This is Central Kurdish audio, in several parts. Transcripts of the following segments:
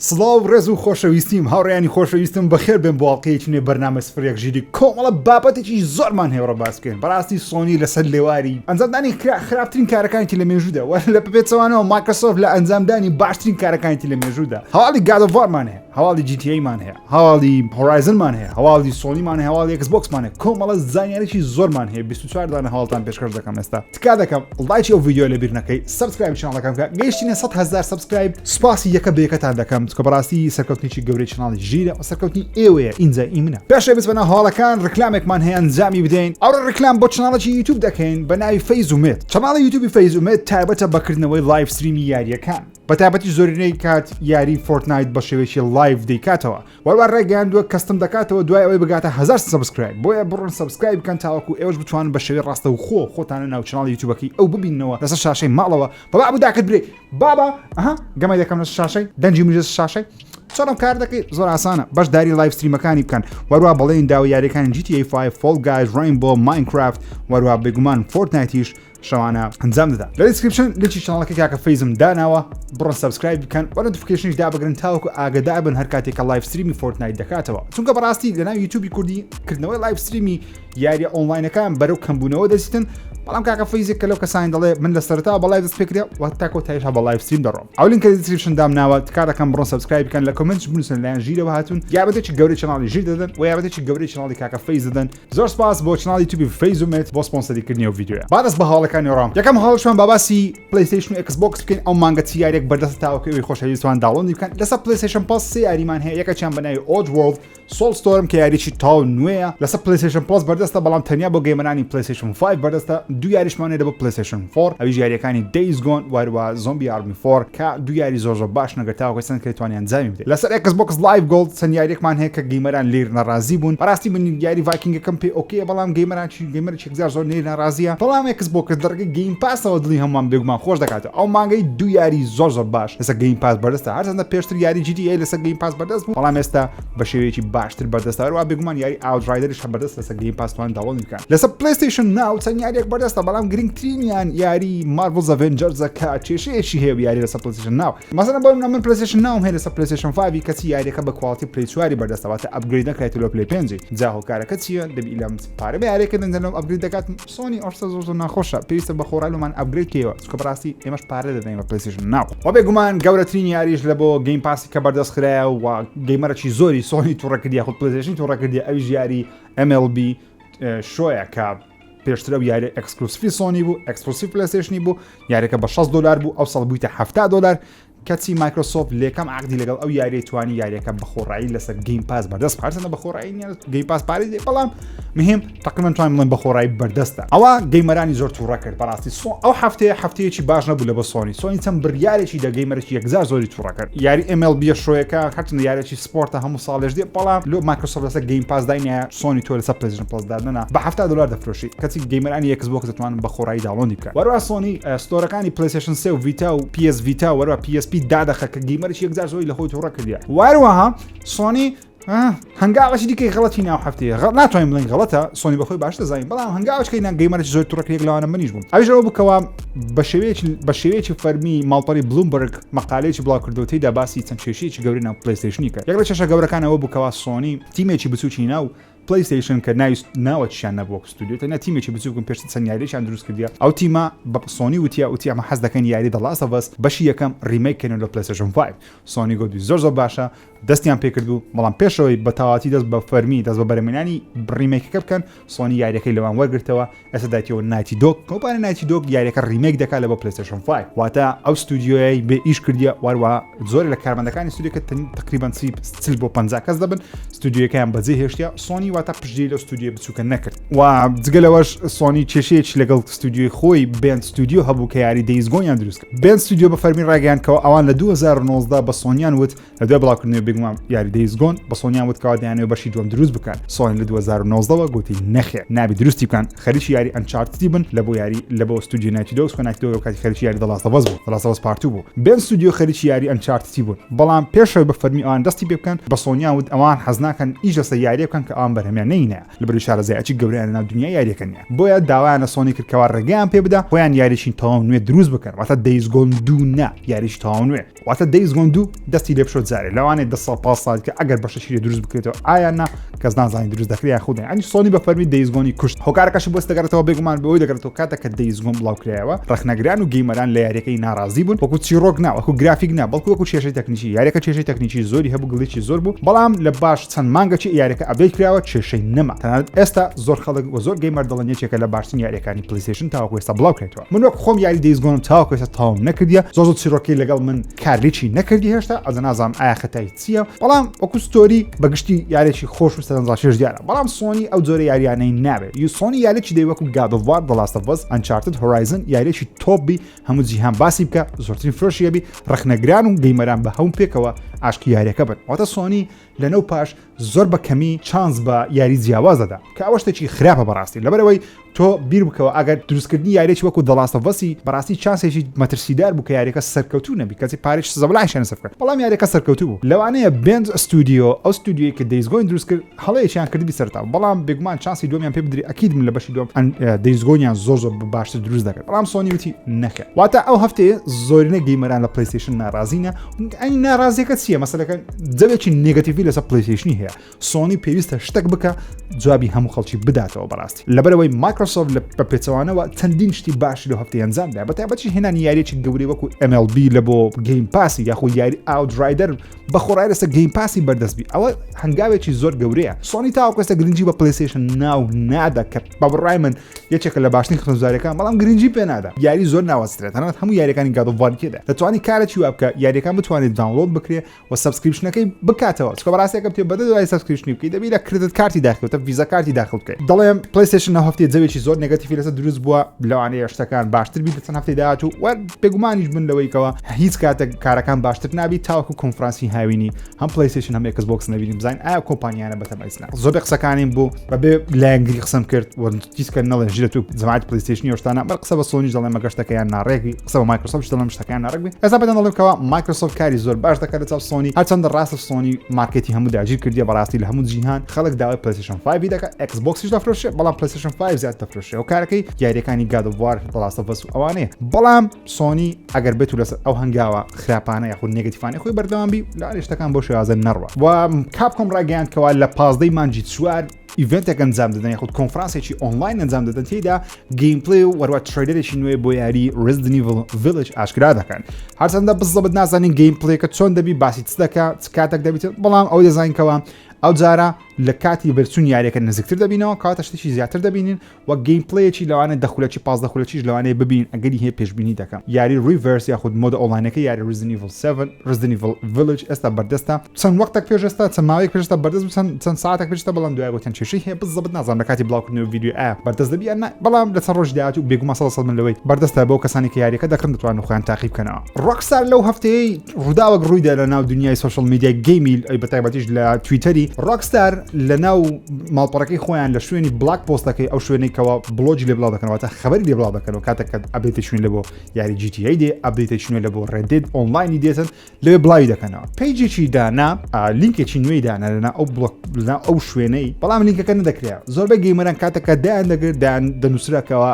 سڵاو ڕێز و خۆشەویستیم هاوڕێیانی خۆشەویستم بەخێر بێن بۆ ئاڵلقەیەکی بەرنامە سفرێک ژیری کۆمەڵە بابەتێکی زۆرمان هەیە ڕە باسکەین بەڕاستی سۆنی لەسەر لێواری ئەنجامدانی خراپترین کارەکانی لە مێژوودا وە لە پێچەوانەوە مایکرۆسۆفت لە ئەنجامدانی باشترین کارەکانی لە مێژوودا هەواڵی God of Warمان هەیە هەواڵی GTA-مان هەیە هەواڵی هۆرایزنمان هەیە هەواڵی سۆنیمان هەیە هەواڵی Xboxمان هەیە کۆمەڵە زانیاریی زۆرمان هەیە 24 دانە هەواڵتان پێشکەش دەکەم ئێستا تکا دەکەم لایکی ئەو ڤیدیۆ لەبیر نەکەی سەبسکرایب چناڵەکەم بکە گەیشتینە 100,000 سەبسکرایب سوپاسی یەکە بەیەکەتان دەکەم چکە بەڕاستی سەرکەوتنیی گەورەی چناڵی ژیرە و سەرکەوتنی ئێوەیە ئینجا ئیمنە پێشەوە بچمەنە هەواڵەکان ڕکلامێکمان هەیە ئەنجامی بدەین ئەوڕە ڕکلام بۆ چناڵێکی یوتیوب دەکەین بە ناوی فەیزومێت چناڵی یوتیوبی فەیزومێت تایبەتە بەکردنەوەی لایڤ ستریمی یاریەکان بە تایبەتی زۆرینەی کات یاری فۆرتنایت بە شێوەیەکی لایڤ دەیکاتەوە وەروە ڕێگەیاندووە کەستم دەکاتەوە دوای ئەوەی بگاتە 1000 سەبسکرایب بۆیە بڕۆن سەبسکرایب بکەن تاوەکو ئێوەش بتوانن بە شێوەی ڕاستە و خۆتانە ناو چناڵی یوتیوبەکەی ئەو ببینەوە لەسەر شاشەی ماڵەوە بەبا بوداکت برێ بابا ئەها گەمەی دەکەم لەسەر شاشەی دەنجی مژە شاشەی چۆنم کار دەکەی زۆر ئاسانە بەش داری لایڤ ستریمەکانی بکەن وەروە بەڵێن داوای یاریەکانی GTA 5 Fall Guys Rainbow Minecraft وەروە بێگومان فۆرتنایتیش شەوانە ئەنجام دەدا لە دیسکریپشن لینکی چناڵەکە کاکە فەیزم داناوە بڕۆن سەبسکرایب بکەن وە نۆتیفیکیشنیش دابگرن تاوەکو ئاگادار بن هەر کاتێکە لایڤ ستریمی فۆرتنایت دەکاتەوە چونکە بەڕاستی لە ناو یوتیوبی کوردی کردنەوەی لایڤ ستریمی یاریە ئۆنلاینەکان بەرەو کەمبوونەوە دەچیتن بەڵام کاکە فەیزێک کە لەو کەسانی دەڵێ من لە سەرتا بە لایڤ دەست پێکرێ و تا کۆتاییش بە لایڤ ستریم دەڕۆم ئەو لینکە دیسکریپشن دامناوە تکا دەکەم بڕۆن سەبسکرایب بکەن لە کۆمنتش بنووسن لایەن ژیرەوە هاتون یابەتێکی گەورەی چناڵی ژیر دەدەن و یابەتێکی گەورەی چناڵی کاکە فەیز دەدەن زۆر سپاس بۆ چناڵی یوتیوبی فەیزومێت بۆ سپۆنسەریکردنی ئەو ڤیدیۆیە با دەست بە هەواڵەکانی ڕام یەکەم هەواڵشمان باسی پلیستیشن و Xbox بکەین ئەو مانگە چ یاریێک بەردەست تاوەکەوەی خۆشەویستوان داوڵۆدی بکەن لەسەر پلیستیشن پڵس سێ یاریمان هەیە یەکەیان بە ناوی Oddworld Soulstorm کە یاریی تاو نوێیە لەسەر پلیستیشن پڵس بەردەستە بەڵام تەنیا بۆ گەیمەرانی پلیستیشن 5 بەردەستە دوو یاریشمان هەیە بۆ پلیستیشن 4 ئەویش یاریەکانی Days Gone وەروە زۆمبی ئارمی 4 کە دوو یاری زۆر باش نەگەر تاوەکەی چەند کەیتوانیان ئەنجامی بدەین لەسەر Xbox Live Gold چەند یاریێکمان هەیە کە گەیمەران لێر ناڕازی بوون بەڕاستی من یاری ڤایکینگەکەم پێ ئۆکێ بەڵام گەیمەرێکی زۆر لێر ناڕازیە بەڵام Xbox دەرگەی گەیم پاسەوە دڵی هەمومان بێگومان خۆش دەکاتەوە ئەو مانگەی دوو یاری زۆر باش لەسەر گەیم پاس بەردەستە هەرچەندە پێشتر یاری GTA لەسەر گەیم پاس بەردەست بوو بەڵام ئێستا بە شێوەیەکی باشتر بەردەستە هەروە بێگومان یاری Outriders بەردەست لەسەر گەیم پاسوان داوڵ بکەن لەسەر PlayStation Now چەند یاریێک بەردەستە بەڵام گرنگترینیان یاری Marvel's Avengers کە کێشەیەکی هەیە یاری لەسەر PlayStation Now مەسەڵەن بۆ من PlayStation Now هەیە لەسەر PlayStation 5 کەچی یاریەکە بە کواڵیتی پلی 4 بەردەستەواتە ئەپگرید نەکرێت لە پلی 5 جا هۆکارەکە چییە دەبی لەم پارە بە یاریەکە دەنجەم ئەپگرید دەکات سۆنی ئەوشتە زۆر ناخۆشە پێویستە بە خۆڕایلمان ئەپگرید کێوە چکە بەڕاستی ئێمەش پارە دەدەین بە PlayStation Now و بێگومان گەورەترین یاریش لە بۆ گەیم پاسی کە بەردەست خرایە و گەیمەرێکی زۆری سۆنی تووڕەکردی خۆ PlayStation تووڕەکردی ئەویش یاری MLB شۆیە کە پێشتر ئەو یاری ئەکسکلوسیفی سۆنی بوو ئەکسکلوسیف پلەیستیشنی بوو یاریەکە بە $60 بوو ئەو ساڵ بوویتە $70 کەچی مایکرۆسۆفت لێکەم عقدی لەگەڵ ئەو یاری توانی یاریەکە بەخۆڕایی لەسەر گەیم پاس بەردەست هەرچەندە بەخۆڕایی گەیم پاس پارێ دێ بەڵام مهم تقریبا توانین بڵێن بەخۆڕایی بەردەستە ئەوە گەیمەرانی زۆر تووڕە کرد بەڕاستی ئەو هەفتەیەکی باش نەبوو لە بە سۆنی چەند بڕیارێکی دە گەیمەرێکی یەکجار زۆری تووڕە کرد یاری MLB شۆیەکە هەرچەندە یارێکی سپۆرتە هەموو ساڵێش دێ بەڵام لۆ مایکرۆسۆفت لەسەر گەیم پاس داینە سۆنی تۆ لەسەر PlayStation Plus دادنە بە $70 دەفرۆشی کەچی گەیمەرانی Xbox دەتوانن بەخۆڕایی داوڵۆندی بکەن وەروە سۆنی ستۆرەکانی PlayStation 3 و Vita و PS Vita وەروە PSP دادەخە کە گەیمەرێکی یەکجار زۆری لە خۆی تووڕە کردیە وەروەها سۆنی هەنگاوەشی دیکەی غەڵەتی ناو هەفتەیە ناتوانین بڵین غەڵەتە سۆنی بەخۆی باش دەزانین بەڵام هەنگاوەشکەی گەیمەرێکی زۆر تووڕەکرێک لەوانە منیش بووم ئەویشەوە بکەوە بە شێوەیەکی فەرمی ماڵپەری بلومبەرگ مەقالەیەکی بڵاو کردوتەیدا باسی چەند کێشەیەکی گەورەی ناو PlayStation کرد یەک لە کێشە گەورەکانەوە بکەوە سۆنی تیمێکی بچووکی ناو PlayStation کە ناوەچیان نەبووە ستودیۆ تەنیا تیمێکی بچووکم پێشتر چەند یاریێکیان دروست کردیە ئەو تیمە بە سۆنی وتی ئەمە حەز دەکەن یاری The Last of Us بەشی یەکەم ریمیککردن لە PlayStation 5 سۆنی گوتی زۆر باشە دەستیان پێ کردو بەڵام پێشەوەی بە تەواتی دەست بە فەرمی دەست بە بەرهەمهێنانی ریمیکەکە بکەن سۆنی یاریەکەی لەوان وەرگرتەوە ئێستا دایتەوە نایتی دۆگ کۆمپانیای نایتی دۆگ یاریەکە ریمیک دەکات لە بۆ PlayStation 5 واتە ئەو ستودیۆی بێ ئیش کردیە وەروە زۆر لە کارمەندەکانی ستودیۆکە تقریبا 30 بۆ 50 کەس دەبن ستودیۆکەیان بەجێ هێشتیا سۆنی واتە پشتگیری لە ستودیۆ بچووکە نەکرد و جگەلەوەش سۆنی کێشەیەکی لەگەڵ ستودیۆی خۆی بێن ستودیۆ هەبوو کە یاری Days Gone دروست کرد بێن ستودیۆ بە فەرمی ڕاگەیاندکەوە ئەوان لە 2019 بە سۆنیان وت لە دوای بڵاوکردنەوەی بێگومان یاری Days Gone بە سۆنیان وت کەوا دەیانەوە بەشی دووەم دروست بکەن سۆنی لە 2019 گوتی نەخێر نابی دروستی بکەن خەریکی یاری Uncharted بن لە بۆ یاری لە بۆ ستودیۆ نایتی دۆگ نایتی دۆگ کاتی خەریکی یاری The Last of Us بوو The Last of Us Part 2 بوو بێن ستودیۆ خەریکی یاری Uncharted بوون بەڵام پێشەوەی بە فەرمی ئەوان دەستی پێ بکەن بە سۆنیان وت ئەوان حەز ناکەن ئیش لەسەر یاریە بکەن کە ئەوان بەرهەمیان نینە لەبەر شارەزایەکی گەورەیان ناو دنیای یاریەکەنیە بۆیە داوایانە سۆنی کردکەوە ڕێگەیان پێ بدا خۆیان یاریشی تەواو نوێ دروست بکەن واتە دەیز گۆن دوو نا یاریش تەواو نوێ واتە دەیز گۆن دوو دەستی لێ بشۆ جارێ لەوانێ 10 ساڵ کە ئەگەر بەشەشی دروست بکرێتەوە ئایا نا کەس نازانانی دروست دەکرێت خودی ئەنی سۆنی بە فەرمی دەیز گۆنی کوشت هۆکارەکەشی بۆست دەگەڕێتەوە بێگومان بەوەی دەگەڕێتەوە کاتێک کە دەیز گۆن بڵاوکرایەوە ڕەخنەگران و گەیمەران لە یاریەکەی ناڕازی بوون وەکو چیرۆک نا وەکو گرافیک نا بەڵکو وەکو کێشەی تەکنیکی یاریەکە کێشەی تەکنیکی زۆری هەبوو گڵیکی زۆر بوو بەڵام لە باش چەند مانگەی یاریەکە ئەبدەیت کراوە کێشەی نەما تەنانەت ئێستا زۆر خەڵک و زۆر گەیمەر دەڵێن یەکێکە لە باشترین یاریەکانی پلیستیشن تاوەکو ئێستا بڵاوکرێتەوە من وەک خۆم یاری دەیز گۆنم تاوەکو ئێستا تاوام نەکردیە زۆر چیرۆکی لەگەڵ من کارێکی نەکردی هێشتا ئەز نازانم ئایا خەتای چییە بەڵام وەکو ستۆری بەگشتی یارێکی خۆش و سەرنجڕاکێش دیارە بەڵام سۆنی ئەو جۆرە یاریانەی نابێت سۆنی یاریی دەی وەکو God of War The Last of Us Uncharted Horizon یاریێکی تۆپی هەموو جیهان باسی بکە زۆرترین فرۆشیەبی ڕەخنەگران و گەیمەران بە هەوم پێکەوە ئاشکی یاریەکە بن واتە سۆنی لەنەو پاش زۆر بە کەمی چانس بە یاری جیاواز دەدا کە ئەوە شتێکی خراپە بەڕاستی لەبەرەوەی تۆ بیر بکەوە ئەگەر دروستکردنی یاریێکی وەکو The Last of Us بەڕاستی چانسێکی مەترسیدار بوو کە یاریەکە سەرکەوتوو نەبی کەسی پارێک زەبلایشیان سەر کرد بەڵام یاریەکە سەرکەوتوو بوو لەوانەیە بێنز ئەستودیۆ ئەو ستودیۆی کە دەیز گۆین دروست کرد هەڵەیەکیان کردبی سەرتا بەڵام بێگومان چانسی دومیان پێ بدری ئەکید من لە بەشی دوم دەیز گۆنیان زۆر باشتر دروست دەکرد بەڵام سۆنی وتی نەکرد واتە ئەو هەفتەیە زۆرینە گەیمەران لە پلیستیشن ناڕازینە ئەنی ناڕازیەکە چییە مەسەلەکە جەوێکی نێگەتیڤی لەسەر پلیستیشنی هەیە سۆنی پێویستە شتێک بکە جوابی هەموو خەڵکی بداتەوە بەڕاستی لەبەرەوەی مایکرۆسۆفت لە پێچەوانەوە چەندین شتی باشی لە هەفتەی ئەنجامدا بەتایبەتی هێنانی یاریێکی گەورەی وەکو MLB لە بۆ گەیم پاسی یاخۆ یاری ئاوتڕایدەر بەخۆڕای لەسەر گەیم پاسی بەردەستبی ئەوە هەنگاوێکی زۆر گەورەیە سۆنی تاوەکەستە گرنگی بە پلیستیشن ناو نادا کە بەڕای من یەکێکە لە باشترین خوێندزارەکان بەڵام گرنگی پێ نادا یاری زۆر ناوەسترێت تەنانەت هەموو یاریەکانی God of War کێدا دەتوانانی کارێکی وا بکە یاریەکان بتوانێت داونلۆد بکرێت و سبسکریپشنەکەی بکاتەوە چکە بەڕاستیەکە پێ بەدە دوای سبسکریپشنی بکەیت دەبی لە کردت کارتی داخلێتە ویزا کارتی داخل بکەیت دەڵێم پلیستیشن هەفتەیە جەوێکی زۆر نێگەتیڤی لەسەر دروست بووە لەوانەیە شتەکان باشتر بیت چەند هەفتەی داهاتوو و پێگومانیش من لەوەیکەوە هیچ کاتێک کارەکان باشتر نابی تاوەکو کۆنفرانسی هاوینی هەم پلیستیشن هەم Xbox نەبینیم بزانین ئایا کۆمپانیانە بەتەمایسنا زۆر قسەکانیم بوو بەبێ لایەنگری قسەم کرد وەرتیسکە نەڵێن ژرە تو جەماعەت پلیستیشنی ئەوشتانە بەر قسە بە سۆنیش دەڵێن مەگە شتەکەیان ناڕێکی قسە بە مایکرۆسۆفت دەڵێن شتەکان ناڕێک بێت ئێستا بەدەن دەڵێمکەوە مایکرۆسۆفت کاری زۆر باش دەکات لە چاو سۆنی هەرچەندە ڕاستە سۆنی مارکێتی هەموو داگیر کردیە بەڕاستی لە هەموو جیهان خەڵک داوای پلیستیشن 5 دەکات Xboxیش دەفرۆشێ بەڵام پلیستیشن 5 زیاد دەفرۆشێ و کارەکەی یاریەکانی God of War The Last of Us ئەوانەیە بەڵام سۆنی ئەگەر بێت لەسەر ئەو هەنگاوە خراپانە یاخود نێگەتیڤانەی خۆی بەردەوامبی لە شتەکان بۆ شێوازە نەڕوە و کاپکۆم ڕاگەیاندکەوە لە 15 مانجی چوار ئیڤنتێک ئەنجام دەدەن یاخود کۆنفرانسێکی ئۆنلاین ئەنجام دەدەن تێدا گەیمپلی و وەروە ترێلەرێکی نوێ بۆ یاری Resident Evil Village ئاشکرا دەکەن هەرچەندە بزەبت نازانین گەیمپلێکە چۆن دەبی باسی چ دەکات چ کاتێک دەبیێت بەڵام ئەو دەزانکەوە ئەو جارە لە کاتی بەرچوون یاریەکە نزیکتر دەبینەوە کاتە شتێکی زیاتر دەبینین و گەیمپلەیەکی لەوانە دەخولەکی 15 دەخولەکیش لەوانەیە ببین ئەگەری هەیە پێشبینی دەکەم یاری ریڤرس یاخود مۆدە ئۆنلاینەکە یاری Resident Evil 7 Resident Evil Village ئێستا بەردەستە چەند وەختێک پێش ئێستا چەند ماوەیەک پێشتا بەردەست چەند ساعتێک پێشتا بەڵام دوای گوتیان چێشەی هەیە بزەبت نازانم لە کاتی بڵاوکردنەوە ڤیدیۆ ئایا بەردەست دەبی یان بەڵام لە چەند ڕۆژ داهاتوو بێگومان 100% من لەوەی بەردەستە بۆ کەسانی کە یاریەکە دەکەن دەتوانن خۆیان تاقیب بکەنەوە ڕۆکستار لەو هەفتەیە ڕووداوەک ڕوویدا لە ناو دنیای سوشال میدیای گەیمی بەتایبەتیش لە تویتەری ڕۆکستار لە ناو ماڵپەڕەکەی خۆیان لە شوێنی بلاک پۆستەکەی ئەو شوێنێکەوە بلۆجی لێ بڵاو دەکەنەوەتە خەبەری لێ بڵاو دەکەنەوە کاتێک کە ئەبێتە شوێن لە بۆ یاری GTA دێ ئەبدێتە شوێن لە بۆ Red Dead ئۆنلاینی دێتن لەوێ بڵاوی دەکەنەوە پیجێکی دانا لینکێکی نوێی دانا لەنا ئەو بڵۆک لەنا ئەو شوێنەی بەڵام لینکەکە نەدەکرێت زۆربەی گەیمەران کاتێککە دایان دەگرت دەنووسراکەوە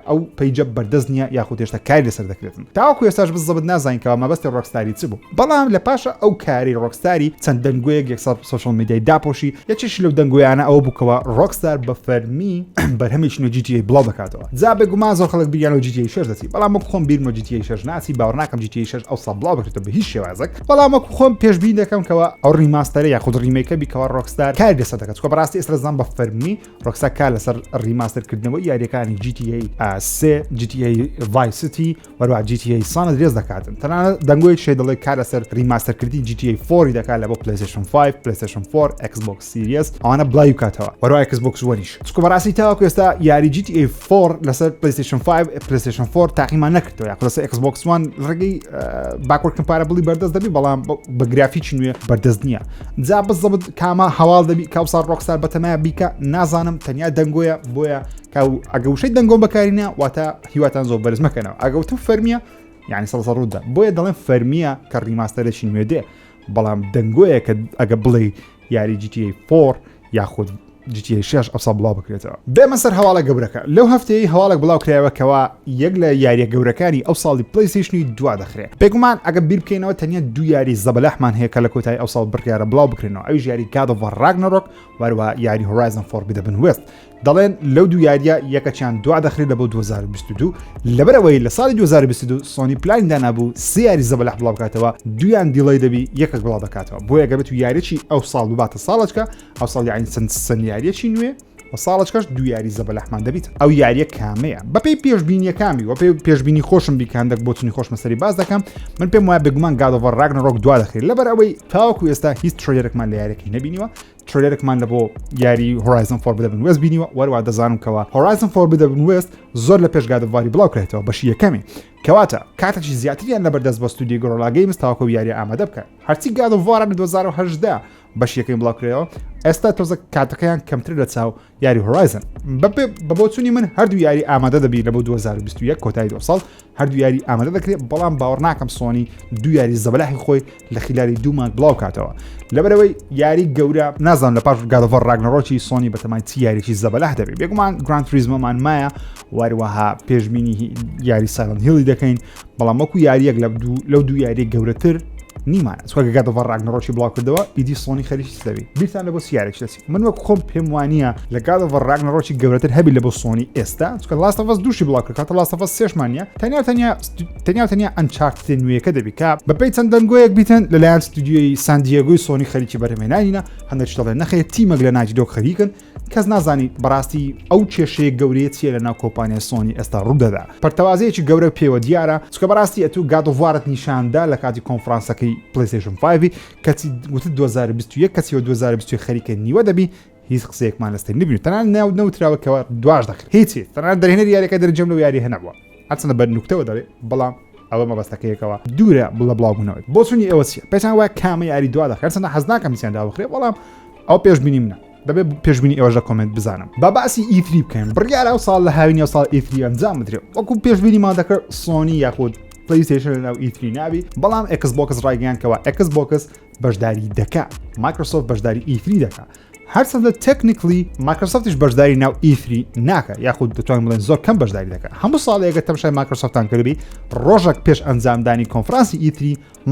ئەو پیجە بەردەست نییە یاخود هێشتا کاری لەسەر دەکرێتن تاوەکو ئێستاش بزەبت نازانکەوە مەبەستی ڕۆکستاری چ بوو بەڵام لە پاشە ئەو کاری ڕۆکستاری چەند دەنگوەیەک یەکسەر سوشال میدیای داپۆشی یەکێکی لەو دەنگویانە ئەوە بووکەوە ڕۆکستار بە فەرمی بەرهەمێکی نوێ GTA بڵاو دەکاتەوە جا بێگومان زۆر خەڵک بیریانەوە GTA 6 دەچی بەڵام وەکو خۆم بیرمە GTA 6 ناچی باوەڕ ناکەم GTA 6 ئەو سا بڵاو بکرێتە بە هیچ شێوازێک بەڵام وەکو خۆم پێشبین دەکەم کەەوە ئەو ریماستەرە یاخود ریمێکە بیکەوە ڕۆکستار کار لەسەر دەکات چکە بەڕاستی ئێستا زان بە فەرمی ڕۆکستار کار لەسەر ریماستەرکردنەوەی یاریەکانی GTA 3 GTA Vice City وەروە GTA San Andreas دەکاتن تەنانەت دەنگۆی شێ دەڵێ کار لەسەر ریماستەرکردنی GTA 4 دەکات لە بۆ PlayStation 5 PlayStation 4 Xbox Series ئەوانە بڵاوی کاتەوە وەروە Xbox One-ایش چکە بەڕاستی تاوەکو ئێستا یاری GTA 4 لەسەر PlayStation 5 PlayStation 4 تاقیمان نەکردەوە یاخود لەسەر Xbox One ڕێگەی باکوەرد کمپارەبڵی بەردەست دەبی بەڵام بە گرافیکی نوێ بەردەست نییە جا بزەبت کامە هەواڵ دەبی کاوسا ڕۆکستار بەتەمایە بیکە نازانم تەنیا دەنگۆیە بۆیە ئەگەوشەی دەنگۆم بەکارینە واتە هیواتان زۆر بەرز مەکەنەوە ئەگەوتم فەرمیە یعنی سەڵسە ڕوودا بۆیە دەڵێن فەرمیە کە ریماستەرێکی نوێ دێ بەڵام دەنگۆیە کە ئەگە بڵێ یاری GTA 4 یاخود GTA 6 ئەوسا بڵاو بکرێتەوە. بێمە سەر هەواڵە گەورەکە. لەو هەفتەیە هەواڵێک بڵاو کرایەوە کەوا یەک لە یاریە گەورەکانی ئەو ساڵی پلەیستیشنی دوا دەخرێت. بێگومان ئەگە بیر بکەینەوە تەنیا دوو یاری زەبەلەحمان هەیە کە لە کۆتایی ئەو ساڵ بڕیارە بڵاو بکرێنەوە. ئەویش یاری God of War Ragnarok وەروە یاری Horizon Forbidden West. دەڵێن لەو دوو یاریە یەکەچیان دوا دەخرێت لە بۆ 2022 لەبەرەوەی لە ساڵی 2022 سۆنی پلانیدا نەبوو سێ یاری زەبەلەح بڵاو بکاتەوە دویان دیڵی دەبی یەکێک بڵاو دەکاتەوە بۆ یەگە بێت و یاریی ئەو ساڵ باتە ساڵچکە ئەو ساڵ یاین سنیاریەکی نوێ و ساڵچکەش دو یاری زەبەلەحمان دەبیت ئەو یاریە کامەیە بەپێی پێشبینیەکامی و پێشبینی خۆشم بیکاندەک بۆچنی خۆش مەسەری باز دەکەم من پێم وایە بێگومان God of War Ragnarok دوا دەخرێت لەبەر ئەوەی تاوەکو ئێستا هیچ ترێلێکمان لە یاریەکەی نەبینیوە ترێلێکمان لە بۆ یاری Horizon Forbidden West بینیوە وەروە دەزانم کەوا Horizon Forbidden West زۆر لە پێش God of War بڵاو کرێتەوە بەشی یەکەمی کەواتە کاتێکی زیاتریان لەبەردەست بە ستودیۆ گۆڕۆلا گەیمز تاوەکو یاری ئامادە بکە هەرچی God of War 2018 بەش یەکەم بڵاو کرێەوە ئێستا تۆزە کاتەکەیان کەمتر لە چاو یاری Horizon بە بۆچوونی من هەردوو یاری ئامادە دەبی لە بۆ 2021 کۆتایی دو ساڵ هەردوو یاری ئامادە دەکرێت بەڵام باوەڕ ناکەم سۆنی دوو یاری زەبەلەحی خۆی لە خلاری دوو مانگ بڵاو کاتەوە لەبەرەوەی یاری گەورە نازان لە پاش God of War Ragnarok سۆنی بەتەمای چی یاریی زەبەلەح دەبێت بێگومان Gran Turismoمان مایە وەروەها پێشبینی یاری Silent Hill دەکەین بەڵام وەکو یاریەک لەو دوو یاری گەورەتر نیمانە چوەکە God of War Ragnarok بڵاو کردەوە ئیدی سۆنی خەریکی دەبێت بیرتان لە بۆ سیارێک دەسی من وەک خۆم پێم وانە لە God of War Ragnarok گەورەتر هەبی لە بۆ سۆنی ئێستا چکە Last of Us 2 بڵاو کرد کاتە Last of Us 3 مانە تەنیا Uncharted نوێیەکە دەبی کا بەپێی چەند دەنگۆیەک بیتن لەلایەن ستودیۆی سان دیێگۆی سۆنی خەریکی بەرهەمهێنانینە هەندێک دەڵێن نەخێت تیمەک لە ناجی دۆک خەریکن کەس نازانی بەڕاستی ئەو کێشەیە گەورەیە چیە لە ناو کۆمپانیای سۆنی ئێستا ڕوودەدا پەرتەوازەیەکی گەورە پێوە دیارە چکە بەڕاستی ئەتوو God of War نیشاندا لە کاتی کۆنفرانسەکەی PlayStation 5 کەچی وتە 2021 کەچی 2020 خەریکە نیوە دەبی هیچ قسەیەکمان لەستێ نبین تەنان ناو نەوتراوەکەوە دواش دەخێت هیچی تەنان دەرهێنەر یاریەکە دەرجەم لەو یاری هەنەبووە هەرچەندە بەر نوکتەوە دەڵێ بەڵام ئەوە مەبەستەکەیەکەوە دوورە بڵە بڵاوبوونەوەی بۆچوونی ئەوە چیە پێشان وایە کامە یاری دوا دەخێت هەرچەندە حەز ناکەم چیان داوەخرێت بەڵام ئەو پێشبینی منە دەبێت پێشبینی ئەوەش لە کۆمنت بزانم با باسی E3 بکەین بڕیارە ئەو ساڵ لە هاوینی ئەو ساڵ E3 ئەنجام بدرێت وەکو پێشبینیمان دەکرد سۆنی یاخود PlayStation لەناو E3 نابی بەڵام Xbox ڕایگەیانکەوە Xbox بەشداری دەکا Microsoft بەشداری E3 دەکا هەرچەندە تەکنیکلی Microsoftیش بەشداری ناو E3 ناکە یاخود دەتوانین بڵێن زۆر کەم بەشداری دەکات هەموو ساڵێکە تەماشای Microsoftان کردبی ڕۆژێک پێش ئەنجامدانی کۆنفرانسی E3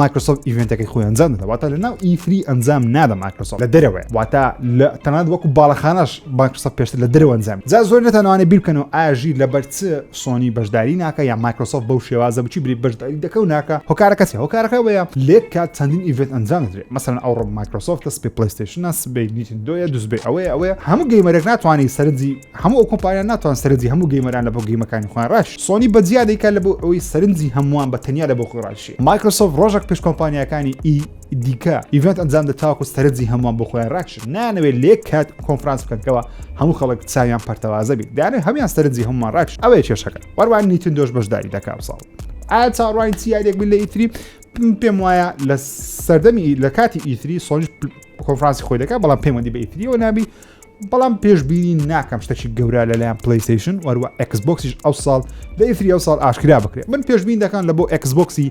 Microsoft ئیڤنتەکەی خۆی ئەنجام دەدا واتە لەناو E3 ئەنجام نادا Microsoft لە دەرەوەی واتە لە تەنانەت وەکو باڵەخانەش Microsoft پێشتر لە دەرەوە ئەنجام جا زۆر نەتەنەوانێ بیر بکەنەوە ئایا ژیر لەبەر چ سۆنی بەشداری ناکە یا Microsoft بەو شێوازە بچی بری بەشداری دەکە و ناکە هۆکارەکە چیە هۆکارەکە وەیە لێک کات چەندین ئیڤنت ئەنجام دەدرێت مەسەڵەن ئەوڕۆ Microsoft سپی PlayStation سبی Nintendo دوزبێ ئەوەیە هەموو گەیمەرێک ناتوانانی سەرنجی هەموو ئەو کۆمپانیان ناتوان سەرنجی هەموو گەیمەران لە بۆ گەیمەکانی خۆیان ڕاش سۆنی بەجیا دەیکات لە بۆ ئەوەی سەرنجی هەمووان بە تەنیا لە بۆ خۆی ڕاشی Microsoft ڕۆژێک پێش کۆمپانیەکانی دیکە ئیڤنت ئەنجام دە تاوەکو سەرنجی هەمووان بۆ خۆیان ڕاش نانەوێت لێک کات کۆنفرانس بکەنەوە هەموو خەڵک چاویان پەرتەوازە بی دەیانێت هەمیان سەرنجی هەمووان ڕاش ئەوەیە کێشەکە وەروان نیتندۆش بەشداری دەکات ساڵ ئایا چاڕوانی چیارێک بین لە E3 پێم وایە لە سەردەمی لە کاتی E3 سۆنیش کۆنفرانسی خۆی دەکات بەڵام پێم وەندی بە E3 و نابی بەڵام پێشبینی ناکەم شتێکی گەورە لەلایەن PlayStation وەروە Xboxیش ئەو ساڵ لە E3 ئەو ساڵ ئاشکرا بکرێت من پێشبین دەکەن لە بۆ Xboxی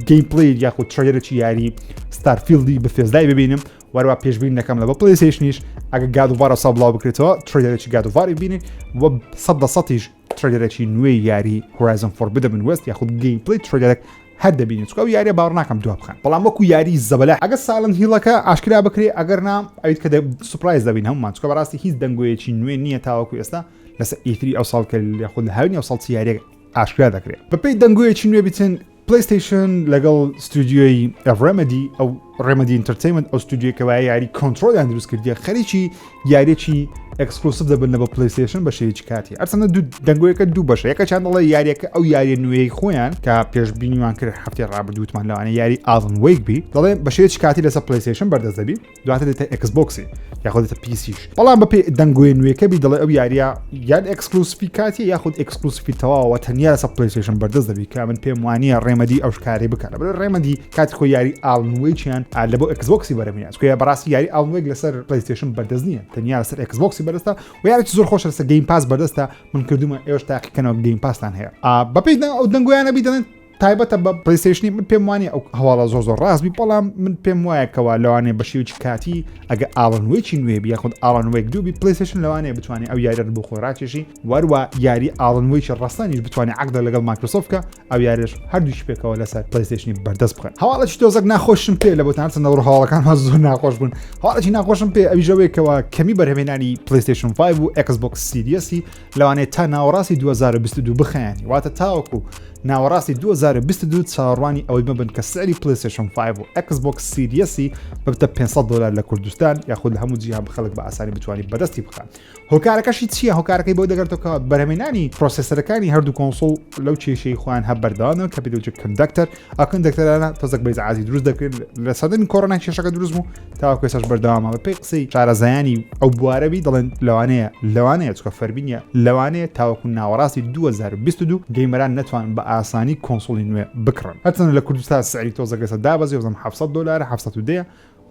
گەیمپلی یاخود ترێلەرێکی یاری Starfieldی بە فێزدای ببینم وەروە پێشبین دەکەم لە بۆ PlayStationیش ئەگە God of War ساڵ بڵاو بکرێتەوە ترێلەرێکی God of War ببینین و 100%یش ترێلەرێکی نوێی یاری Horizon Forbidden West یاخود گەیمپلی ترێلەرێک هەر دەبینێت چکە یاری باوەڕ ناکەم دوا بخەن بەڵام وەکو یاری زەبەلە ئەگە Silent Hill-ەکە ئاشکرا بکرێ ئەگەر نام ئەویت کە سوپرایز دەبین هەمومان چکە بەڕاستی هیچ دەنگۆیەکی نوێ نییە تاوەکو ئێستا لەسەر E3 ئەو ساڵ کە یاخود لە هاوینی ئەو ساڵ یاریێک ئاشکرا دەکرێت بەپێی دەنگۆیەکی نوێ بچن PlayStation لەگەڵ ستودیۆی Remedy ئەو Remedy Entertainment ئەو ستودیۆکەوە یاری کۆنترۆلیان دروست کردیە خەریکی یاریێکی ئەکسکلوسیف دەبن لە بۆ PlayStation بە شێوەیەکی کاتی هەرچەندە دەنگۆیەکە دوو بەشە یەکەیان دەڵێ یاریەکە ئەو یاریە نوێی خۆیان کە پێشبینیمان کرد هەفتەی ڕابردووتمان لەوانە یاری Alan Wake بی دەڵێ بە شێوەیەکی کاتی لەسەر PlayStation بەردەست دەبی دواتر دێتە Xboxی یاخود دێتە PCش بەڵام بەپێی دەنگۆی نوێیەکە بی دەڵێ ئەو یاریە یان ئەکسکلوسیفی کاتی یاخود ئەکسکلوسیفی تەواوە تەنیا لەسەر PlayStation بەردەست دەبی کە من پێم وانە Remedy ئەو کاری بکات لەبەر Remedy کاتی خۆی یاری Alan Wakeیان لە بۆ Xboxی بەرەمێنێت چکە بەڕاستی یاری Alan Wake لەسەر PlayStation بەردەست نییە تەنیا لەسەر Xboxی بەردەستە و یاری زۆر خۆش لەسەر گەیم پاس بەردەستە من کردومە ئێوەش تاقیکەنەوە گەیم پاستان هەیە بەپێی ئەو دەنگۆیانە بی دەڵێن تایبەتە بە پلیستیشنی من پێم وانێ ئەو هەواڵە زۆر ڕاستبی بەڵام من پێم وایەکەوە لەوانێ بە شێوکی کاتی ئەگە ئاڵنوێکی نوێ بیا خود ئاڵنوێک دووبی پلیستیشن لەوانەیە بتوانێت ئەو یاریە بۆ خۆراکێشی وەروە یاری ئاڵنوێکی ڕاستانیش بتوانێت عقدە لەگەڵ مایکرۆسۆفت ئەو یاریش هەردووش پێکەوە لەسەر پلیستیشنی بەردەست بخەن. هەواڵەی تۆزێک ناخۆشم پێ لە بۆتان چەندە هەواڵەکانمان زۆر ناخۆش بوون. هەواڵێکی ناخۆشم پێ ئەویژەوەیەکەوە کەمی بەرهەمێنانی پلیستیشن 5 و Xbox Series لەوانێت تا ناوەڕاستی 2022 بخەیانی واتە تاوەکو ناوەڕاستی 2022 چاوەڕوانی ئەوەی مەبن کە سەری پلیستیشن 5 و Xbox Series ببتە $500 لە کوردستان یاخود لە هەموو جیهان بخەڵک بە ئاسانی بتوانانی بەدەستی بخەن. هۆکارەکەشی چییە؟ هۆکارەکەی بۆ دەگەڕێتەوە بەرهەمێنانی پرۆسێسەرەکانی هەردوو کۆنسۆڵ لەو کێشەی خۆیان هەب بەردەوامە کە پێدەوچێت کەندەکتەر ئەو کەندەکتەرانە تۆزێک بە ئازی دروست دەکرێت لە سەدەمی کۆڕۆنای کێشەکە دروست بوو تاوەکو ئێستاش بەردەوامە بە پێی قسەی شارەزایانی ئەو بوارەبی دەڵێن لەوانەیە چکە فەربینیە لەوانەیە تاوەکو ناوەڕاستی 2022 گەیمەران نەتوانن بە ئاسانی کۆنسۆڵی نوێ بکڕن. هەرچەندە لە کوردستان سعری تۆزەکەسە دابەزی وزەم $700 710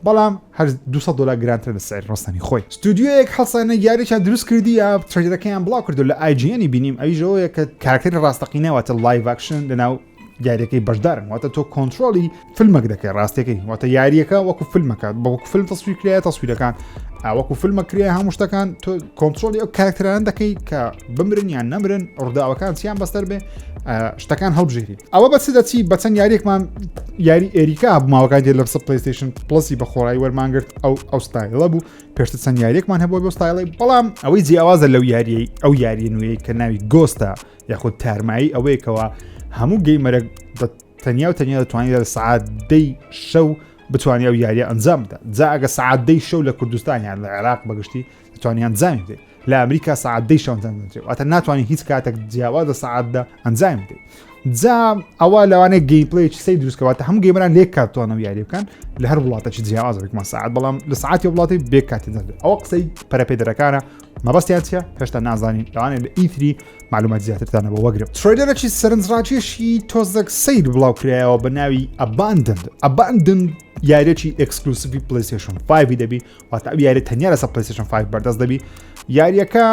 بەڵام هەر $200 گرانتر لە سعری ڕاستانی خۆی. ستودیۆیەک هەڵسانە یاریێکیان دروست کردیە ترێلەکەیان بڵاو کردو لە IGN بینیم ئەویژەوەیە کە کارکتەری ڕاستەقینەوەتە لایڤ ئەکشن لەناو یاریەکەی بەشدارن واتە تۆ کۆنتترۆلی فیلمێک دەکەی ڕاستەکەی واتە یاریەکە وەکو فیلمەکە بەوەکو فیلم تەسویرکرێت تەسویرەکان وەکو فیلمە کرێ هەموو شتەکان تۆ کۆنتترۆلی ئەو کارکتەران دەکەی کە بمرن یان نەمرن ڕووداوەکان چیان بەستەر بێ شتەکان هەڵبژێری ئەوە بە چ دەچی بە چەند یاریێکمان یاری ئێریکا بماوەکان دێ لە پلیستیشن پلسی بە خۆڕایی وەرمانگرت ئەو ستایلە بوو پێشتر چەند یاریێکمان هەبوو بۆ ستایڵی بەڵام ئەوەی جیاوازە لەو یاریەی ئەو یاریە نوێی کە ناوی گۆستە یاخود تارمایی ئەوەیەکەوە هەموو گەیمەرە تەنیا و تەنیا دەتوانێت لە سعات 10 شەو بتوانانی ئەو یاریە ئەنجام بدە جا ئەگە سعات 10 شەو لە کوردستانیان لە عێراق بەگشتی دەتوانانی ئەنجامی بدەیت لە ئەمریکا سعات 10 شەو ئەنجام بدەیت واتە ناتوانانی هیچ کاتێک جیاوازە سعاتدا ئەنجام بدەیت جا ئەوە لەوانەیە گەیمپلەیەکی سەی دروستکەواتە هەموو گەیمەران لێک کاتوانەوە یاری بکەن لە هەر وڵاتێکی جیاوازێکمان سعات بەڵام لە سعاتی وڵاتی بێ کاتی دەدرێت ئەوە قسەی پەرەپێدەرەکانە مەبەستیان چیە هێشتا نازانین لەوانێت لە E3 معلومات زیاترتانە بە وەگرێت ترێلەرێکی سەرنجڕاکێشی تۆزێک سەیر بڵاو کرایەوە بە ناوی ئەباندند یاریێکی ئەکسکلوسیڤی پلیستیشن 5 دەبی واتە ئەو یاری تەنیا لەسەر پلیستیشن 5 بەردەست دەبی یاریەکە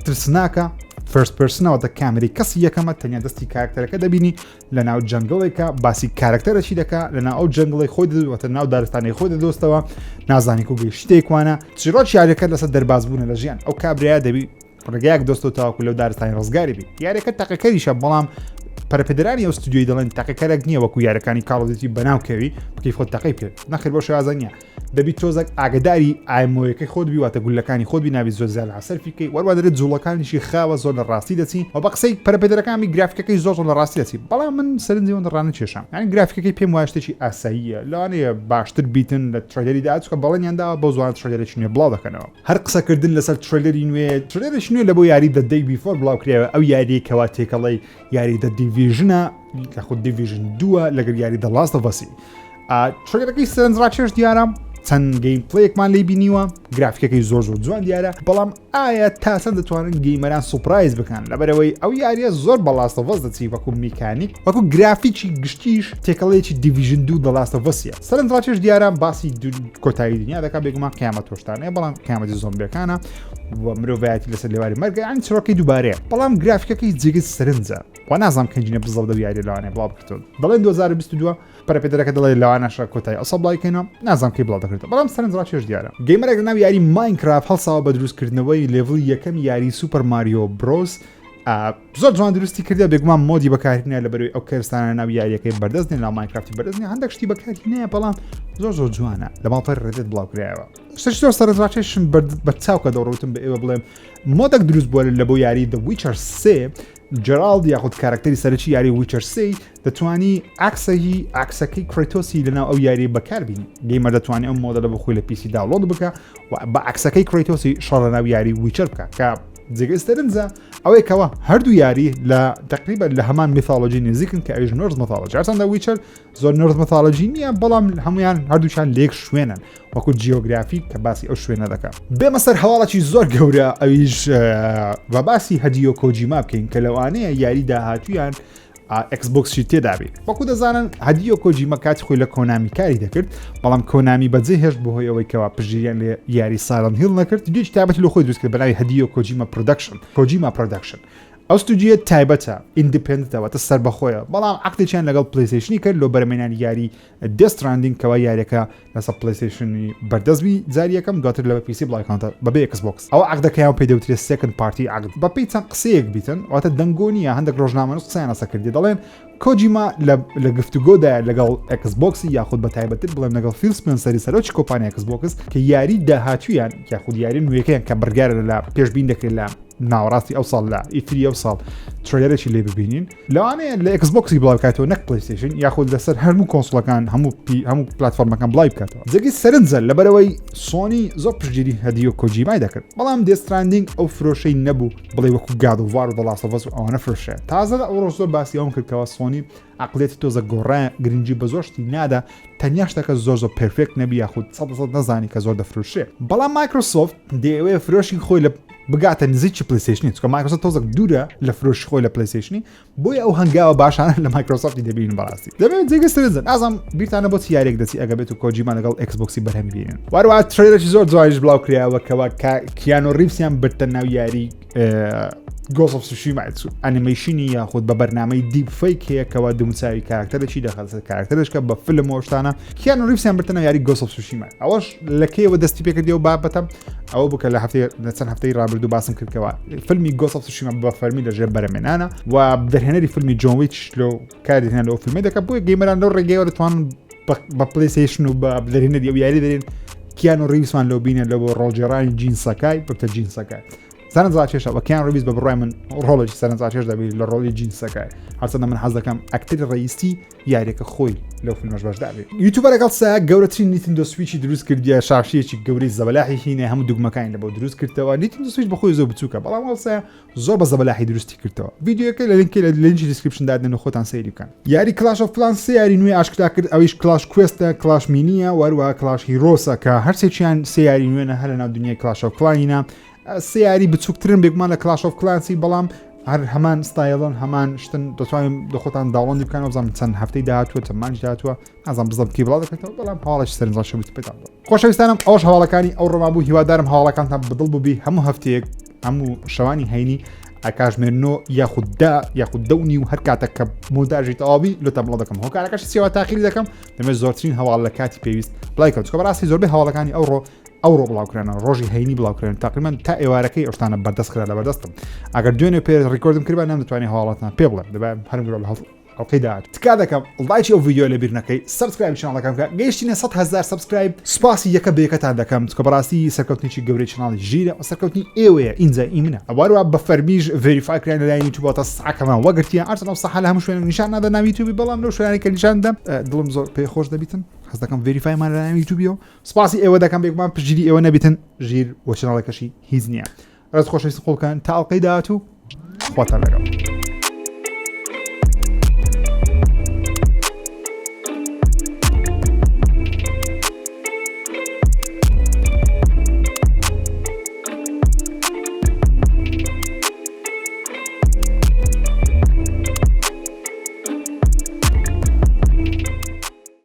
ترسناکە فرست پرسنەوەتە کامری کەسی یەکەمە تەنیا دەستی کارکتەرەکە دەبینی لە ناو جەنگڵێکە باسی کارکتەرەشی دەکا لە ناو ئەو جەنگڵی خۆی دەوەتە ناو دارستانی خۆی دەدۆستەوە نازانی کوگەی شتێکوانە چیرۆک یاریەکە لەسەر دەربازبوونە لە ژیان ئەو کابرایە دەبی ڕێگایەک دۆستەوە تاواکو لەو دارستانی ڕزگاری بی یاریەکە تەقەکەریشە بەڵام پەرەپێدەرانی ئەو ستودیۆی دەڵێن تەقەکەرێک نییە وەکو یارەکانی کاڵدەتی بەناوکەوی بکەی خۆت تەقەی پێ نەخیر بۆ شازە نییە دەبی تۆزێک ئاگداری ئایمۆیەکەی خۆت بیواتە گولەکانی خۆت بیناوی زۆر زیاد حسەرفیکەی وەروە دەرێت جوڵەکانیشی خاوە زۆر لە ڕاستی دەچین و بە قسەی پەرەپێدەرەکانی گرافیکەکەی زۆر لە ڕاستی دەچین بەڵام من سەرنجەوە ڕانە کێشام یعنی گرافیکەکەی پێم وایە شتێکی ئاساییە لەوانەیە باشتر بیتن لە ترێلەری داچکە بەڵێنیانداوە بۆ زوان ترێلەرێکی نوێ بڵاو دەکەنەوە هەر قسەکردن لەسەر ترێلەری نوێ ترێلەرێکی نوێ لە بۆ یاری دە دەی بیفۆر بڵاو کرێەوە ئەو یاریەکەوە تێکەڵی یاری دە دیڤیژنە لە خود دیڤیژن 2 لەگەر یاری دە لاست ئۆف ئەسی ترێلەرەکەی سەرنجڕاکێش دیارە چەند گەیمپلەیەکمان لێ بینیوە گرافیکەکەی زۆر جوان دیارە بەڵام ئایا تاسە دەتوانن گەیمەران سوپرایز بکەن لەبەرەوەی ئەو یاریە زۆر بەڵاستە وەز دەچی وەکو میکانیک وەکو گرافیکی گشتیش تێکەڵەیەکی دیڤیژن 2 دەڵاستە وەسیە سەرنجڕاکێش دیارە باسی کۆتایی دنیا دەکات بێگومان قیامەت تۆشتانەیە بەڵام قیامەتی زۆمبیەکانە و مرۆڤایەتی لەسەر لێواری مەرگە ئەنی چڕۆکەی دووبارەیە بەڵام گرافیکەکەی جێگەی سەرنجە و نازانم کەنجینە بزەڵ دە یاری لەوانێ بڵاو بکرێت دەڵێن 2022 پەرەپێدەرەکە دەڵێ لەوانەشە کۆتایی ئەسە بڵایکەینەوە نازانم کەی بڵاو دەکرێت بەڵام سەرنجڕاکێش دیارە گەیمەرێک ناوی یاری ماینکرافت هەڵساوە بە دروستکردنەوەی لێڤڵ یەکەم یاری سوپەر ماریۆ برۆس زۆر جوان دروستی کردە بێگومان مۆدی بەکارهێنە لەبەرەوەی ئەو کەرستانە ناوی یاریەکەی بەردەستنێ لە ماینکرافتی بەردەستنی هەندێک شتی بەکارهێنەیە بەڵام زۆر جوانە لە ماڵپەر ڕێدێت بڵاو کرایەوە شتێکی زۆر سەرنجڕاکێشم بە چاوکە دەوڕوتم بە ئێوە بڵێم مۆدێک دروست بووە لە بۆ یاری The Witcher 3 جەرالد یاخود کارکتەری سەرەکی یاری ویچەر 3 دەتوانی ئاکسەکەی کرێتۆسی لەناو ئەو یاری بەکاربینی گەیمەر دەتوانێت ئەم مۆدەلە بە خۆی لە پیسی داوڵۆد بکە و بە ئاکسەکەی کرێتۆسی شەڕ لە ناو یاری ویچەر بکە کە جێگەی سەرنجە ئەوەیەکەوە هەردوو یاری لە تقریبا لە هەمان میثۆلۆژی نزیکن کە ئەویش نۆرز میثۆلۆژی هەرچەندە ویچەر زۆر نۆرز میثۆلۆژی نییە بەڵام هەمویان هەردووچان لێک شوێنن وەکو جیۆگرافی کە باسی ئەو شوێنە دەکات بێمە سەر هەواڵەکی زۆر گەورە ئەویش بە باسی هەدیۆ کۆجیما بکەین کە لەوانەیە یاری داهاتویان Xboxی تێدابێت وەکو دەزانن هەدیۆ کۆجیمە کاتی خۆی لە کۆنامی کاری دەکرد بەڵام کۆنامی بەجێ هێشت بەهۆی ئەوەی کەوا پژیریان لە یاری سایلەنت هیل نەکرد دوی کتابەتی لە خۆی دروست کرد بەناوی هەدیۆ کۆجیما پرۆدەکشن ئەو ستودیە تایبەتە ئیندیپندنتەوەتە سەر بەخۆیە بەڵام عقدێکیان لەگەڵ پلیستیشنی کرد لۆ بەرەمێنانی یاری دەستراندینگ کەوا یاریەکە لەسەر پلیستیشنی بەردەستبی جاری یەکەم دواتر لە پیسی بڵایکانتە بەبێ ئەکسبۆکس ئەوە عقدەکەیان پێدەوترێت سێکند پارتی عقد بەپێی چەند قسەیەک بیتن واتە دەنگۆنیە هەندێک ڕۆژنامەنووس قسەیان لەسەر کردی دەڵێن کۆجیما لە گفتوگۆدایە لەگەڵ ئەکسبۆکسی یاخود بە تایبەتر بڵێم لەگەڵ فیل سپنسەری سەرۆکی کۆمپانیای ئەکسبۆکس کە یاری داهاتوویان یاخود یاری نوێیەکەیان کە بەرگارە لە پێشبین دەکرێت لە ناوەڕاستی ئەو ساڵ لە ئیتری ئەو ساڵ ترێلەرێکی لێ ببینین لەوانەیە لە ئەکسبۆکسی بڵاو بکاتەوە نەک پلیستیشن یاخود لەسەر هەرموو کۆنسڵەکان هەموو پلتفۆرمەکان بڵای بکاتەوە جگی سەرنجە لەبەرەوەی سۆنی زۆر پشتگیری هەدیۆ کۆجیمای دەکرد بەڵام دێستراندینگ ئەو فرۆشەی نەبوو بڵێ وەکو گادووار و دەڵاسەڤەس و ئەوانە فرۆشە تازە ئەوڕۆ زۆر باسی ئەوم کردکەوە سۆنی عقلێتی تۆزە گۆڕایە گرنگی بە زۆرشتی نادا تەنیا شتەکە زۆر پرفێکت نەبی یاخود 100% نەزانی کە زۆر دەفرۆشێ بەڵام مایکرۆسۆفت دەیەوێ فرۆشی خۆی لە بگاتە نزیکی پلیستیشنی چکە مایکرۆسۆفت تۆزە دوورە لە فرۆشی خۆی لە پلیستیشنی بۆیە ئەو هەنگاوە باشانە لە مایکرۆسۆفتی دەبین بەڕاستی دەبێت جێگە سرنجن ئازام بیرتانە بۆ یاریێک دەچی ئەگە بێت و کۆجیما لەگەڵ ئەکسبۆکسی بەرهەمی بینن وارووا ترێلەرێکی زۆر جوانیش بڵاو کراوە کەوا کیانۆ ریڤسیان بردە ناو یاری گۆست ئۆف سوشیما ئەنیمەیشنی یاخود بە بەرنامەی دیپ فەیک هەیە کەوا دومچاوی کارکتەرێکی دەخەڵ کارکتەرشکە بە فیلم ئەوشتانە کیانۆ ریڤسیان بردە یاری گۆست ئۆف سوشیما ئەوەش لەکەیەوە دەستی پێکردی و بابەتەم ئەوە بکە لە چەند هەفتەی ڕابردوو باسم کردکەوە فیلمی گۆست ئۆف سوشیما بە فەرمی لەژێر بەرەمێنانە و دەرهێنەری فیلمی جۆن ویچ لەو کاری هێنا لەو فیلمێ دەکە بۆیە گەیمەران لەو ڕێگەیەوە دەتوانن بە پلیستیشن و بە دەرهێنەری ئەو یاری دەرێن کیانۆ ریڤسمان لەو بینە لە بۆ ڕۆڵجێڕانی جینسەکەی بکتە جینسەکەی سەرنجڕاکێشە وە کیان ڕویز بە بڕای من ڕۆڵێکی سەرنجڕاکێش دەبێت لە ڕۆڵی جینسەکەی هەرچەندە من حەز دەکەم ئەکتەری ڕئیسی یاریەکە خۆی لەو فیلمەش بەشدار بێت یوتیوبەرێکەڵ سایە گەورەترین نیتندۆ سویچی دروست کردیە شاشەیەکی گەورەی زەبەلاحی هینێ هەموو دوگمەکانی لە بۆ دروست کردەوە نیتندۆ سویچ بەخۆی زۆر بچووکە بەڵام وەڵسایە زۆر بە زەبەلاحی دروستی کردەوە ڤیدیۆەکە لە لینکی لە لینکی دیسکریپشندا دادنێن و خۆتان سەیری بکەن یاری کلاش ئۆف کلانس سێ یاری نوێ ئاشکرا کرد ئەویش کلاش کوێستە کلاش مینیە وەروە کلاش هیرۆسە کە هەرسێکیان سێ یاری نوێنە هەر لە ناو دنیای کلاش ئۆف کلانینە سیاری بچووکترن بێگومان لە کلاش ئۆف کلانسی بەڵام هەر هەمان ستایلن هەمان شتن دەتوانین دەخۆتان داوەندی بکەن و بزانم چەند هەفتەی داهاتووە چەمانش داهاتووە ئازام بزەم کی بڵاو دەکەێتەوە بەڵام هەواڵەی سەرنجڕاکێش پێتان خۆشەویستانم ئەوش هەواڵەکانی ئەو ڕۆمابوو هیوادارم هەواڵەکانتان بەدڵ بووبی هەموو هەفتەیەک هەموو شەوانی هەینی ئەکاژمێنۆ یاخود دەونی و هەر کاتێک کە مۆداژی تەواوی لۆتە بڵاو دەکەم هۆکارەکەش سێوە تاخیری دەکەم دەمێت زۆرترین هەواڵ لە کاتی پێویست بڵایکەوت چکە بەڕاستی زۆربەی هەواڵەکانی ئەوڕۆ بڵاوکرێنە ڕۆژی هەینی بڵاوکرێن تقریبا تا ئێوارەکەی ئەوشتانە بەردەست کرا لە بەردەستم ئەگەر دوێنێ پێ ڕیکۆردم کردبا نامدەتوانێت هەواڵاتان پێ بڵێم دەبێت هەرم لە ئەوقەی داات تکا دەکەم لایکی ئەو ڤیدیۆ لە بیر نەکەی سەبسکرایب چناڵەکەم بکە گەیشتینە 100,000 سەبسکرایب سوپاسی یەکە بەیەکەتان دەکەم چکە بەڕاستی سەرکەوتنیی گەورەی چناڵی ژیرە و سەرکەوتنی ئێوەیە ئینجا منە ئەوەروە بە فەرمیش ڤێریفای کرایان لەلایەن یوتیوب تا ساکەمان وەگرتیان ئەرچەند ئەو سەحە لە هەموو شوێنێک نیشان نادا ناوی یوتیوبی بەڵام لەو شوێنانی کە نیشان دەم دڵم زۆر پێی خۆش دەبیتن حەز دەکەم ڤێریفایمان لەلایەن یوتیوبیەوە سوپاسی ئێوە دەکەم بێگومان پشگیری ئێوە نەبیتن ژیر وە چناڵەکەشی هیچ نییە ڕست خۆشەویست قوڵکان تا ئەڵقەی داهاتوو خواتان لەگەڵ